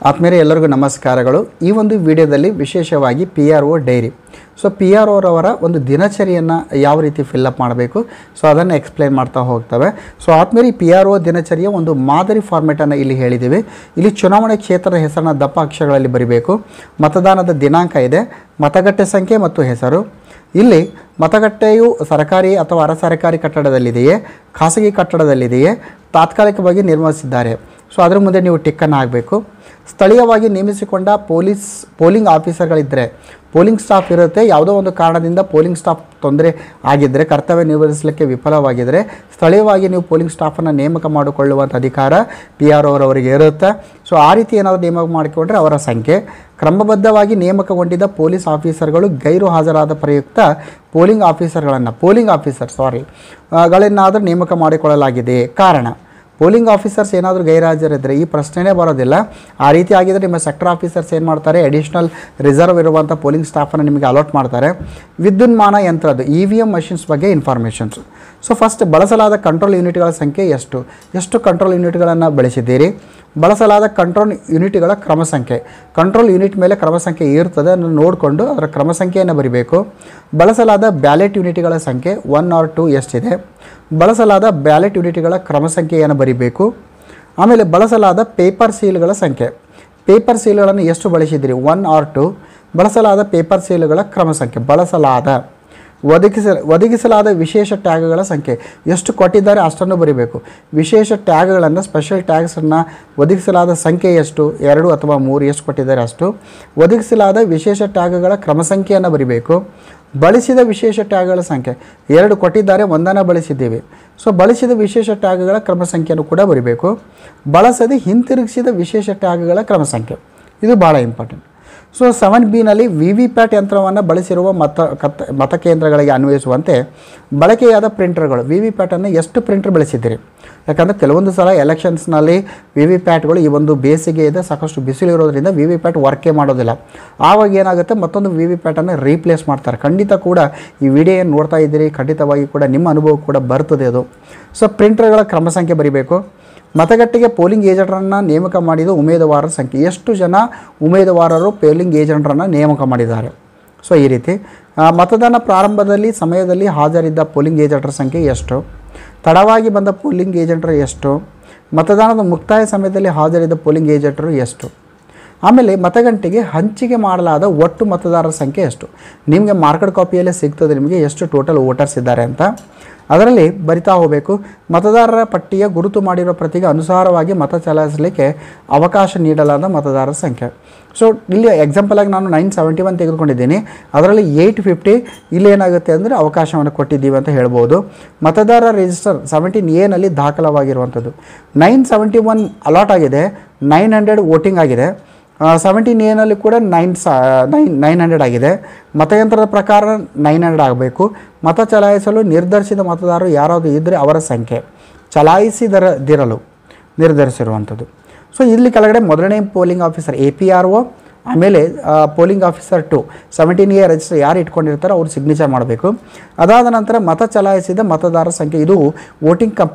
ಆತ್ಮೀಯರೇ ಎಲ್ಲರಿಗೂ ನಮಸ್ಕಾರಗಳು. ಈ ಒಂದು ವಿಡಿಯೋದಲ್ಲಿ ವಿಶೇಷವಾಗಿ PRO ಡೈರಿ. ಸೊ PRO ರವರ ಒಂದು ದಿನಚರಿಯನ್ನು ಯಾವ ರೀತಿ ಫಿಲ್ಅಪ್ ಮಾಡಬೇಕು ಸೊ ಅದನ್ನು ಎಕ್ಸ್ಪ್ಲೈನ್ ಮಾಡ್ತಾ ಹೋಗ್ತವೆ. ಸೊ ಆತ್ಮೀಯರೇ PRO ದಿನಚರಿಯ ಒಂದು ಮಾದರಿ ಫಾರ್ಮೆಟನ್ನು ಇಲ್ಲಿ ಹೇಳಿದ್ದೀವಿ. ಇಲ್ಲಿ ಚುನಾವಣೆ ಕ್ಷೇತ್ರದ ಹೆಸರನ್ನು ದಪ್ಪ ಅಕ್ಷರಗಳಲ್ಲಿ ಬರೀಬೇಕು. ಮತದಾನದ ದಿನಾಂಕ ಇದೆ, ಮತಗಟ್ಟೆ ಸಂಖ್ಯೆ ಮತ್ತು ಹೆಸರು. ಇಲ್ಲಿ ಮತಗಟ್ಟೆಯು ಸರ್ಕಾರಿ ಅಥವಾ ಅರ ಸರ್ಕಾರಿ ಕಟ್ಟಡದಲ್ಲಿದೆಯೇ, ಖಾಸಗಿ ಕಟ್ಟಡದಲ್ಲಿದೆಯೇ, ತಾತ್ಕಾಲಿಕವಾಗಿ ನಿರ್ಮಿಸಿದ್ದಾರೆ. ಸೊ ಅದರ ಮುಂದೆ ನೀವು ಟಿಕ್ಕನ್ನು ಹಾಕಬೇಕು. ಸ್ಥಳೀಯವಾಗಿ ನೇಮಿಸಿಕೊಂಡ ಪೋಲಿಂಗ್ ಆಫೀಸರ್ಗಳಿದ್ದರೆ, ಪೋಲಿಂಗ್ ಸ್ಟಾಫ್ ಇರುತ್ತೆ, ಯಾವುದೋ ಒಂದು ಕಾರಣದಿಂದ ಪೋಲಿಂಗ್ ಸ್ಟಾಫ್ ತೊಂದರೆ ಆಗಿದ್ದರೆ, ಕರ್ತವ್ಯ ನಿರ್ವಹಿಸಲಿಕ್ಕೆ ವಿಫಲವಾಗಿದ್ದರೆ ಸ್ಥಳೀಯವಾಗಿ ನೀವು ಪೋಲಿಂಗ್ ಸ್ಟಾಫನ್ನು ನೇಮಕ ಮಾಡಿಕೊಳ್ಳುವಂಥ ಅಧಿಕಾರ PRO ಅವರಿಗೆ ಇರುತ್ತೆ. ಸೊ ಆ ರೀತಿ ಏನಾದರೂ ನೇಮಕ ಮಾಡಿಕೊಂಡ್ರೆ ಅವರ ಸಂಖ್ಯೆ, ಕ್ರಮಬದ್ಧವಾಗಿ ನೇಮಕಗೊಂಡಿದ್ದ ಪೊಲೀಸ್ ಆಫೀಸರ್ಗಳು ಗೈರು ಹಾಜರಾದ ಪ್ರಯುಕ್ತ ಪೋಲಿಂಗ್ ಆಫೀಸರ್ಗಳನ್ನಾದರೂ ನೇಮಕ ಮಾಡಿಕೊಳ್ಳಲಾಗಿದೆ. ಕಾರಣ ಪೋಲಿಂಗ್ ಆಫೀಸರ್ಸ್ ಏನಾದರೂ ಗೈರುಹಾಜರಿದ್ದರೆ ಈ ಪ್ರಶ್ನೆನೇ ಬರೋದಿಲ್ಲ. ಆ ರೀತಿ ಆಗಿದ್ದರೆ ನಿಮ್ಮ ಸೆಕ್ಟರ್ ಆಫೀಸರ್ಸ್ ಏನು ಮಾಡ್ತಾರೆ, ಅಡಿಷ್ನಲ್ ರಿಸರ್ವ್ ಇರುವಂಥ ಪೋಲಿಂಗ್ ಸ್ಟಾಫನ್ನು ನಿಮಗೆ ಅಲಾಟ್ ಮಾಡ್ತಾರೆ. ವಿದ್ಯುನ್ಮಾನ ಯಂತ್ರದ್ದು EVM ಮಷಿನ್ಸ್ ಬಗ್ಗೆ ಇನ್ಫಾರ್ಮೇಷನ್ಸ್. ಸೊ ಫಸ್ಟ್ ಬಳಸಲಾದ ಕಂಟ್ರೋಲ್ ಯೂನಿಟ್ಗಳ ಸಂಖ್ಯೆ ಎಷ್ಟು ಕಂಟ್ರೋಲ್ ಯೂನಿಟ್ಗಳನ್ನು ಬಳಸಿದ್ದೀರಿ, ಬಳಸಲಾದ ಕಂಟ್ರೋಲ್ ಯೂನಿಟ್ಗಳ ಕ್ರಮ ಸಂಖ್ಯೆ, ಕಂಟ್ರೋಲ್ ಯೂನಿಟ್ ಮೇಲೆ ಕ್ರಮ ಸಂಖ್ಯೆ ಇರ್ತದೆ, ಅದನ್ನು ನೋಡಿಕೊಂಡು ಅದರ ಕ್ರಮ ಸಂಖ್ಯೆಯನ್ನು ಬರೀಬೇಕು. ಬಳಸಲಾದ ಬ್ಯಾಲೆಟ್ ಯೂನಿಟ್ಗಳ ಸಂಖ್ಯೆ 1 or 2 ಎಷ್ಟಿದೆ, ಬಳಸಲಾದ ಬ್ಯಾಲೆಟ್ ಯೂನಿಟ್ಗಳ ಕ್ರಮ ಸಂಖ್ಯೆಯನ್ನು ಬರೀಬೇಕು. ಆಮೇಲೆ ಬಳಸಲಾದ ಪೇಪರ್ ಸೀಲ್ಗಳ ಸಂಖ್ಯೆ, ಪೇಪರ್ ಸೀಲ್ಗಳನ್ನು ಎಷ್ಟು ಬಳಸಿದ್ದೀರಿ 1 or 2, ಬಳಸಲಾದ ಪೇಪರ್ ಸೀಲ್ಗಳ ಕ್ರಮ ಸಂಖ್ಯೆ, ಒದಗಿಸಲಾದ ವಿಶೇಷ ಟ್ಯಾಗ್ಗಳ ಸಂಖ್ಯೆ, ಎಷ್ಟು ಕೊಟ್ಟಿದ್ದಾರೆ ಅಷ್ಟನ್ನು ಬರೀಬೇಕು. ವಿಶೇಷ ಟ್ಯಾಗ್ಗಳನ್ನು, ಸ್ಪೆಷಲ್ ಟ್ಯಾಗ್ಸನ್ನು ಒದಗಿಸಲಾದ ಸಂಖ್ಯೆ ಎಷ್ಟು, 2 ಅಥವಾ 3 ಎಷ್ಟು ಕೊಟ್ಟಿದ್ದಾರೆ ಅಷ್ಟು. ಒದಗಿಸಲಾದ ವಿಶೇಷ ಟ್ಯಾಗ್ಗಳ ಕ್ರಮ ಸಂಖ್ಯೆಯನ್ನು ಬರೀಬೇಕು. ಬಳಸಿದ ವಿಶೇಷ ಟ್ಯಾಗ್ಗಳ ಸಂಖ್ಯೆ 2 ಕೊಟ್ಟಿದ್ದಾರೆ, 1 ಬಳಸಿದ್ದೀವಿ. ಸೊ ಬಳಸಿದ ವಿಶೇಷ ಟ್ಯಾಗ್ಗಳ ಕ್ರಮ ಸಂಖ್ಯೆಯನ್ನು ಕೂಡ ಬರೀಬೇಕು. ಬಳಸದೆ ಹಿಂತಿರುಗಿಸಿದ ವಿಶೇಷ ಟ್ಯಾಗ್ಗಳ ಕ್ರಮ ಸಂಖ್ಯೆ, ಇದು ಭಾಳ ಇಂಪಾರ್ಟೆಂಟ್. ಸೊ 7Bನಲ್ಲಿ VVPAT ಯಂತ್ರವನ್ನು ಬಳಸಿರುವ ಮತಕೇಂದ್ರಗಳಿಗೆ ಅನ್ವಯಿಸುವಂತೆ ಬಳಕೆಯಾದ ಪ್ರಿಂಟರ್ಗಳು, VVPATನ್ನು ಎಷ್ಟು ಪ್ರಿಂಟರ್ ಬಳಸಿದ್ದೀರಿ. ಯಾಕಂದರೆ ಕೆಲವೊಂದು ಸಲ ಎಲೆಕ್ಷನ್ಸ್ನಲ್ಲಿ VVPATಗಳು ಈ ಒಂದು ಬೇಸಿಗೆ ಇದೆ, ಸಾಕಷ್ಟು ಬಿಸಿಲು ಇರೋದ್ರಿಂದ VVPAT ವರ್ಕೇ ಮಾಡೋದಿಲ್ಲ. ಆವಾಗ ಏನಾಗುತ್ತೆ, ಮತ್ತೊಂದು VVPATನ್ನು ರೀಪ್ಲೇಸ್ ಮಾಡ್ತಾರೆ. ಖಂಡಿತ ಕೂಡ ಈ ವಿಡಿಯೋ ಏನು ನೋಡ್ತಾ ಇದ್ದೀರಿ, ಖಂಡಿತವಾಗಿ ಕೂಡ ನಿಮ್ಮ ಅನುಭವ ಕೂಡ ಬರ್ತದೆ ಅದು. ಸೊ ಪ್ರಿಂಟರ್ಗಳ ಕ್ರಮ ಸಂಖ್ಯೆ ಬರೀಬೇಕು. ಮತಗಟ್ಟೆಗೆ ಪೋಲಿಂಗ್ ಏಜೆಂಟರನ್ನು ನೇಮಕ ಮಾಡಿದ ಉಮೇದುವಾರರ ಸಂಖ್ಯೆ, ಎಷ್ಟು ಜನ ಉಮೇದುವಾರರು ಪೋಲಿಂಗ್ ಏಜೆಂಟರನ್ನು ನೇಮಕ ಮಾಡಿದ್ದಾರೆ. ಸೊ ಈ ರೀತಿ ಮತದಾನ ಪ್ರಾರಂಭದಲ್ಲಿ ಸಮಯದಲ್ಲಿ ಹಾಜರಿದ್ದ ಪೋಲಿಂಗ್ ಏಜೆಂಟರ ಸಂಖ್ಯೆ ಎಷ್ಟು, ತಡವಾಗಿ ಬಂದ ಪೋಲಿಂಗ್ ಏಜೆಂಟರು ಎಷ್ಟು, ಮತದಾನದ ಮುಕ್ತಾಯ ಸಮಯದಲ್ಲಿ ಹಾಜರಿದ್ದ ಪೋಲಿಂಗ್ ಏಜೆಂಟರು ಎಷ್ಟು. ಆಮೇಲೆ ಮತಗಟ್ಟೆಗೆ ಹಂಚಿಕೆ ಮಾಡಲಾದ ಒಟ್ಟು ಮತದಾರರ ಸಂಖ್ಯೆ ಎಷ್ಟು. ನಿಮಗೆ ಮಾರ್ಕೆಟ್ ಕಾಪಿಯಲ್ಲೇ ಸಿಗ್ತದೆ ನಿಮಗೆ ಎಷ್ಟು ಟೋಟಲ್ ವೋಟರ್ಸ್ ಇದ್ದಾರೆ ಅಂತ, ಅದರಲ್ಲಿ ಬರಿತಾ ಹೋಗಬೇಕು. ಮತದಾರರ ಪಟ್ಟಿಯ ಗುರುತು ಮಾಡಿರೋ ಪ್ರತಿಗೆ ಅನುಸಾರವಾಗಿ ಮತ ಚಲಾಯಿಸಲಿಕ್ಕೆ ಅವಕಾಶ ನೀಡಲಾದ ಮತದಾರರ ಸಂಖ್ಯೆ. ಸೊ ಇಲ್ಲಿ ಎಕ್ಸಾಂಪಲಾಗಿ ನಾನು 971 ತೆಗೆದುಕೊಂಡಿದ್ದೀನಿ, ಅದರಲ್ಲಿ 850 ಇಲ್ಲೇನಾಗುತ್ತೆ ಅಂದರೆ ಅವಕಾಶವನ್ನು ಕೊಟ್ಟಿದ್ದೀವಿ ಅಂತ ಹೇಳ್ಬೋದು. ಮತದಾರರ ರಿಜಿಸ್ಟರ್ 17A ದಾಖಲವಾಗಿರುವಂಥದ್ದು 971 ಅಲಾಟ್ ಆಗಿದೆ, 900 ವೋಟಿಂಗ್ ಆಗಿದೆ. 17A ಕೂಡ 900 ಆಗಿದೆ. ಮತಯಂತ್ರದ ಪ್ರಕಾರ 900 ಆಗಬೇಕು. ಮತ ಚಲಾಯಿಸಲು ನಿರ್ಧರಿಸಿದ ಮತದಾರರು ಯಾರಾದರೂ ಇದ್ದರೆ ಅವರ ಸಂಖ್ಯೆ, ಚಲಾಯಿಸಿದಿರಲು ನಿರ್ಧರಿಸಿರುವಂಥದ್ದು. ಸೊ ಇಲ್ಲಿ ಕೆಳಗಡೆ ಮೊದಲನೇ ಪೋಲಿಂಗ್ ಆಫೀಸರ್ APRO, ಆಮೇಲೆ ಪೋಲಿಂಗ್ ಆಫೀಸರ್ 2 17A ರಿಜಿಸ್ಟರ್ ಯಾರು ಇಟ್ಕೊಂಡಿರ್ತಾರೋ ಅವ್ರು ಸಿಗ್ನೇಚರ್ ಮಾಡಬೇಕು. ಅದಾದ ನಂತರ ಮತ ಚಲಾಯಿಸಿದ ಮತದಾರರ ಸಂಖ್ಯೆ, ಇದು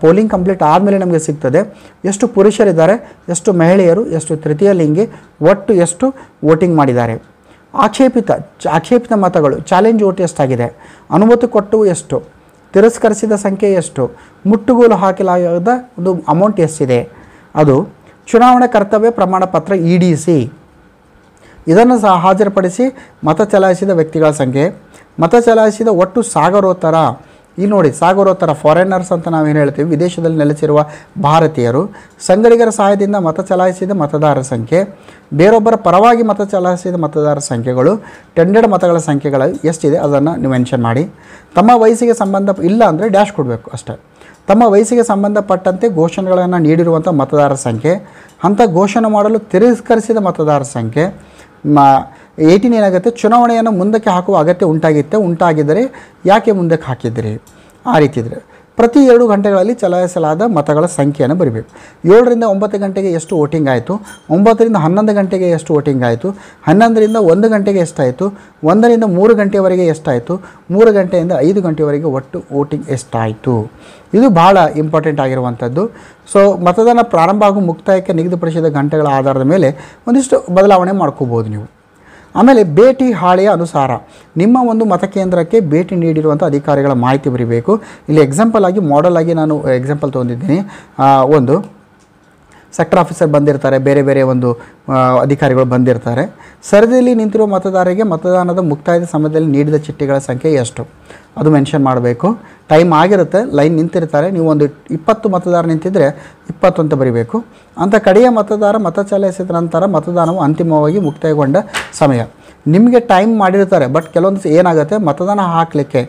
ಪೋಲಿಂಗ್ ಕಂಪ್ಲೀಟ್ ಆದಮೇಲೆ ನಮಗೆ ಸಿಗ್ತದೆ. ಎಷ್ಟು ಪುರುಷರಿದ್ದಾರೆ, ಎಷ್ಟು ಮಹಿಳೆಯರು, ಎಷ್ಟು ತೃತೀಯ ಲಿಂಗಿ, ಒಟ್ಟು ಎಷ್ಟು ವೋಟಿಂಗ್ ಮಾಡಿದ್ದಾರೆ. ಆಕ್ಷೇಪಿತ ಮತಗಳು, ಚಾಲೆಂಜ್ ವೋಟ್ ಎಷ್ಟಾಗಿದೆ, ಅನುಮತಿ ಕೊಟ್ಟು ಎಷ್ಟು, ತಿರಸ್ಕರಿಸಿದ ಸಂಖ್ಯೆ ಎಷ್ಟು, ಮುಟ್ಟುಗೋಲು ಹಾಕಲಾದ ಒಂದು ಅಮೌಂಟ್ ಎಷ್ಟಿದೆ, ಅದು ಚುನಾವಣಾ ಕರ್ತವ್ಯ ಪ್ರಮಾಣ ಪತ್ರ EDC ಇದನ್ನು ಸಹ ಹಾಜರುಪಡಿಸಿ ಮತ ಚಲಾಯಿಸಿದ ವ್ಯಕ್ತಿಗಳ ಸಂಖ್ಯೆ, ಮತ ಚಲಾಯಿಸಿದ ಒಟ್ಟು ಸಾಗರೋತ್ತರ. ಇಲ್ಲಿ ನೋಡಿ, ಸಾಗರೋತ್ತರ ಫಾರಿನರ್ಸ್ ಅಂತ ನಾವೇನು ಹೇಳ್ತೀವಿ, ವಿದೇಶದಲ್ಲಿ ನೆಲೆಸಿರುವ ಭಾರತೀಯರು, ಸಂಗಡಿಗರ ಸಹಾಯದಿಂದ ಮತ ಚಲಾಯಿಸಿದ ಮತದಾರರ ಸಂಖ್ಯೆ, ಬೇರೊಬ್ಬರ ಪರವಾಗಿ ಮತ ಚಲಾಯಿಸಿದ ಮತದಾರರ ಸಂಖ್ಯೆಗಳು, ಟೆಂಡೆಡ್ ಮತಗಳ ಸಂಖ್ಯೆಗಳು ಎಷ್ಟಿದೆ ಅದನ್ನು ನೀವು ಮೆನ್ಷನ್ ಮಾಡಿ. ತಮ್ಮ ವಯಸ್ಸಿಗೆ ಇಲ್ಲ ಅಂದರೆ ಡ್ಯಾಶ್ ಕೊಡಬೇಕು ಅಷ್ಟೇ. ತಮ್ಮ ವಯಸ್ಸಿಗೆ ಸಂಬಂಧಪಟ್ಟಂತೆ ಘೋಷಣೆಗಳನ್ನು ನೀಡಿರುವಂಥ ಮತದಾರರ ಸಂಖ್ಯೆ, ಅಂಥ ಘೋಷಣೆ ಮಾಡಲು ತಿರಸ್ಕರಿಸಿದ ಮತದಾರರ ಸಂಖ್ಯೆ. 18 ಏನಾಗುತ್ತೆ, ಚುನಾವಣೆಯನ್ನು ಮುಂದಕ್ಕೆ ಹಾಕುವ ಅಗತ್ಯ ಉಂಟಾಗಿದ್ದರೆ ಯಾಕೆ ಮುಂದಕ್ಕೆ ಹಾಕಿದ್ದೀರಿ, ಆ ರೀತಿ ಇದ್ದರೆ ಪ್ರತಿ 2 ಗಂಟೆಗಳಲ್ಲಿ ಚಲಾಯಿಸಲಾದ ಮತಗಳ ಸಂಖ್ಯೆಯನ್ನು ಬರೀಬೇಕು. 7ರಿಂದ 9 ಗಂಟೆಗೆ ಎಷ್ಟು ವೋಟಿಂಗ್ ಆಯಿತು, 9ರಿಂದ 11 ಗಂಟೆಗೆ ಎಷ್ಟು ವೋಟಿಂಗ್ ಆಯಿತು, 11ರಿಂದ 1 ಗಂಟೆಗೆ ಎಷ್ಟಾಯಿತು, 1ರಿಂದ 3 ಗಂಟೆಯವರೆಗೆ ಎಷ್ಟಾಯಿತು, 3 ಗಂಟೆಯಿಂದ 5 ಗಂಟೆಯವರೆಗೆ ಒಟ್ಟು ವೋಟಿಂಗ್ ಎಷ್ಟಾಯಿತು. ಇದು ಭಾಳ ಇಂಪಾರ್ಟೆಂಟ್ ಆಗಿರುವಂಥದ್ದು. ಸೊ ಮತದಾನ ಪ್ರಾರಂಭ ಹಾಗೂ ಮುಕ್ತಾಯಕ್ಕೆ ನಿಗದಿಪಡಿಸಿದ ಗಂಟೆಗಳ ಆಧಾರದ ಮೇಲೆ ಒಂದಿಷ್ಟು ಬದಲಾವಣೆ ಮಾಡ್ಕೋಬೋದು ನೀವು. ಆಮೇಲೆ ಭೇಟಿ ಹಾಳೆಯ ಅನುಸಾರ ನಿಮ್ಮ ಒಂದು ಮತಕೇಂದ್ರಕ್ಕೆ ಭೇಟಿ ನೀಡಿರುವಂಥ ಅಧಿಕಾರಿಗಳ ಮಾಹಿತಿ ಬರೀಬೇಕು. ಇಲ್ಲಿ ಎಕ್ಸಾಂಪಲ್ ಆಗಿ ಮಾಡೆಲ್ ಆಗಿ ನಾನು ಎಕ್ಸಾಂಪಲ್ ತೊಗೊಂಡಿದ್ದೀನಿ. ಒಂದು ಸೆಕ್ಟರ್ ಆಫೀಸರ್ ಬಂದಿರ್ತಾರೆ, ಬೇರೆ ಬೇರೆ ಒಂದು ಅಧಿಕಾರಿಗಳು ಬಂದಿರ್ತಾರೆ. ಸರದಿಯಲ್ಲಿ ನಿಂತಿರುವ ಮತದಾರರಿಗೆ ಮತದಾನದ ಮುಕ್ತಾಯದ ಸಮಯದಲ್ಲಿ ನೀಡಿದ ಚೀಟಿಗಳ ಸಂಖ್ಯೆ ಎಷ್ಟು ಅದು ಮೆನ್ಷನ್ ಮಾಡಬೇಕು. ಟೈಮ್ ಆಗಿರುತ್ತೆ, ಲೈನ್ ನಿಂತಿರ್ತಾರೆ, ನೀವು ಒಂದು 20 ಮತದಾರ ನಿಂತಿದ್ದರೆ 20 ಅಂತ ಬರೀಬೇಕು. ಅಂಥ ಕಡೆಯ ಮತದಾರ ಮತ ಚಲಾಯಿಸಿದ ನಂತರ ಮತದಾನವು ಅಂತಿಮವಾಗಿ ಮುಕ್ತಾಯಗೊಂಡ ಸಮಯ ನಿಮಗೆ ಟೈಮ್ ಮಾಡಿರ್ತಾರೆ. ಬಟ್ ಕೆಲವೊಂದು ಏನಾಗುತ್ತೆ, ಮತದಾನ ಹಾಕಲಿಕ್ಕೆ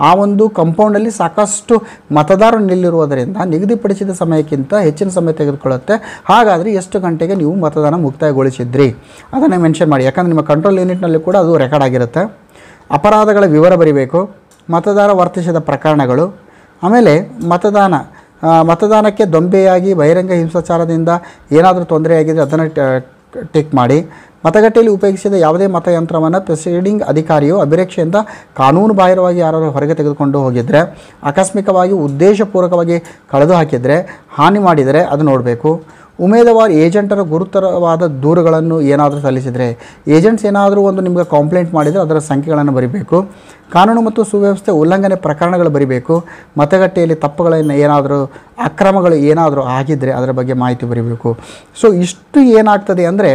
ಆ ಒಂದು ಕಂಪೌಂಡಲ್ಲಿ ಸಾಕಷ್ಟು ಮತದಾರರು ನಿಲ್ಲಿರುವುದರಿಂದ ನಿಗದಿಪಡಿಸಿದ ಸಮಯಕ್ಕಿಂತ ಹೆಚ್ಚಿನ ಸಮಯ ತೆಗೆದುಕೊಳ್ಳುತ್ತೆ. ಹಾಗಾದರೆ ಎಷ್ಟು ಗಂಟೆಗೆ ನೀವು ಮತದಾನ ಮುಕ್ತಾಯಗೊಳಿಸಿದ್ರಿ ಅದನ್ನು ಮೆನ್ಷನ್ ಮಾಡಿ, ಯಾಕಂದರೆ ನಿಮ್ಮ ಕಂಟ್ರೋಲ್ ಯೂನಿಟ್ನಲ್ಲಿ ಕೂಡ ಅದು ರೆಕಾರ್ಡ್ ಆಗಿರುತ್ತೆ. ಅಪರಾಧಗಳ ವಿವರ ಬರೀಬೇಕು, ಮತದಾರ ವರ್ತಿಸಿದ ಪ್ರಕರಣಗಳು, ಆಮೇಲೆ ಮತದಾನಕ್ಕೆ ದೊಂಬೆಯಾಗಿ ಬಹಿರಂಗ ಹಿಂಸಾಚಾರದಿಂದ ಏನಾದರೂ ತೊಂದರೆಯಾಗಿದ್ದರೆ ಅದನ್ನು ಟಿಕ್ ಮಾಡಿ. ಮತಗಟ್ಟೆಯಲ್ಲಿ ಉಪಯೋಗಿಸಿದ ಯಾವುದೇ ಮತಯಂತ್ರವನ್ನು ಪ್ರಿಸೈಡಿಂಗ್ ಅಧಿಕಾರಿಯು ಅಭಿರಕ್ಷೆಯಿಂದ ಕಾನೂನು ಬಾಹಿರವಾಗಿ ಯಾರು ಹೊರಗೆ ತೆಗೆದುಕೊಂಡು ಹೋಗಿದ್ದರೆ, ಆಕಸ್ಮಿಕವಾಗಿ ಉದ್ದೇಶಪೂರ್ವಕವಾಗಿ ಕಳೆದು ಹಾಕಿದರೆ, ಹಾನಿ ಮಾಡಿದರೆ ಅದು ನೋಡಬೇಕು. ಉಮೇದುವಾರ ಏಜೆಂಟರ ಗುರುತರವಾದ ದೂರುಗಳನ್ನು ಏನಾದರೂ ಸಲ್ಲಿಸಿದರೆ, ಏಜೆಂಟ್ಸ್ ಏನಾದರೂ ಒಂದು ನಿಮಗೆ ಕಂಪ್ಲೇಂಟ್ ಮಾಡಿದರೆ ಅದರ ಸಂಖ್ಯೆಗಳನ್ನು ಬರೀಬೇಕು. ಕಾನೂನು ಮತ್ತು ಸುವ್ಯವಸ್ಥೆ ಉಲ್ಲಂಘನೆ ಪ್ರಕರಣಗಳು ಬರೀಬೇಕು. ಮತಗಟ್ಟೆಯಲ್ಲಿ ತಪ್ಪುಗಳನ್ನು ಏನಾದರೂ ಅಕ್ರಮಗಳು ಏನಾದರೂ ಆಗಿದ್ದರೆ ಅದರ ಬಗ್ಗೆ ಮಾಹಿತಿ ಬರೀಬೇಕು. ಸೊ ಇಷ್ಟು ಏನಾಗ್ತದೆ ಅಂದರೆ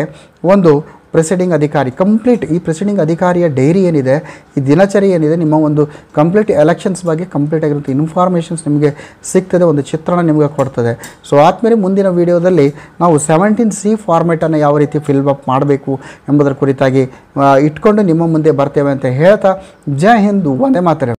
ಒಂದು ಪ್ರೆಸಿಡಿಂಗ್ ಅಧಿಕಾರಿ ಕಂಪ್ಲೀಟ್ ಈ ಪ್ರೆಸಿಡಿಂಗ್ ಅಧಿಕಾರಿಯ ಡೈರಿ ಏನಿದೆ, ಈ ದಿನಚರಿ ಏನಿದೆ, ನಿಮ್ಮ ಒಂದು ಕಂಪ್ಲೀಟ್ ಎಲೆಕ್ಷನ್ಸ್ ಬಗ್ಗೆ ಕಂಪ್ಲೀಟ್ ಆಗಿರುತ್ತೆ ಇನ್ಫಾರ್ಮೇಷನ್ಸ್ ನಿಮಗೆ ಸಿಗ್ತದೆ, ಒಂದು ಚಿತ್ರಣ ನಿಮಗೆ ಕೊಡ್ತದೆ. ಸೊ ಆದಮೇಲೆ ಮುಂದಿನ ವೀಡಿಯೋದಲ್ಲಿ ನಾವು 17C ಫಾರ್ಮೆಟನ್ನು ಯಾವ ರೀತಿ ಫಿಲ್ ಅಪ್ ಮಾಡಬೇಕು ಎಂಬುದರ ಕುರಿತಾಗಿ ಇಟ್ಕೊಂಡು ನಿಮ್ಮ ಮುಂದೆ ಬರ್ತೇವೆ ಅಂತ ಹೇಳ್ತಾ, ಜೈ ಹಿಂದ್, ವಂದೇ ಮಾತರಂ.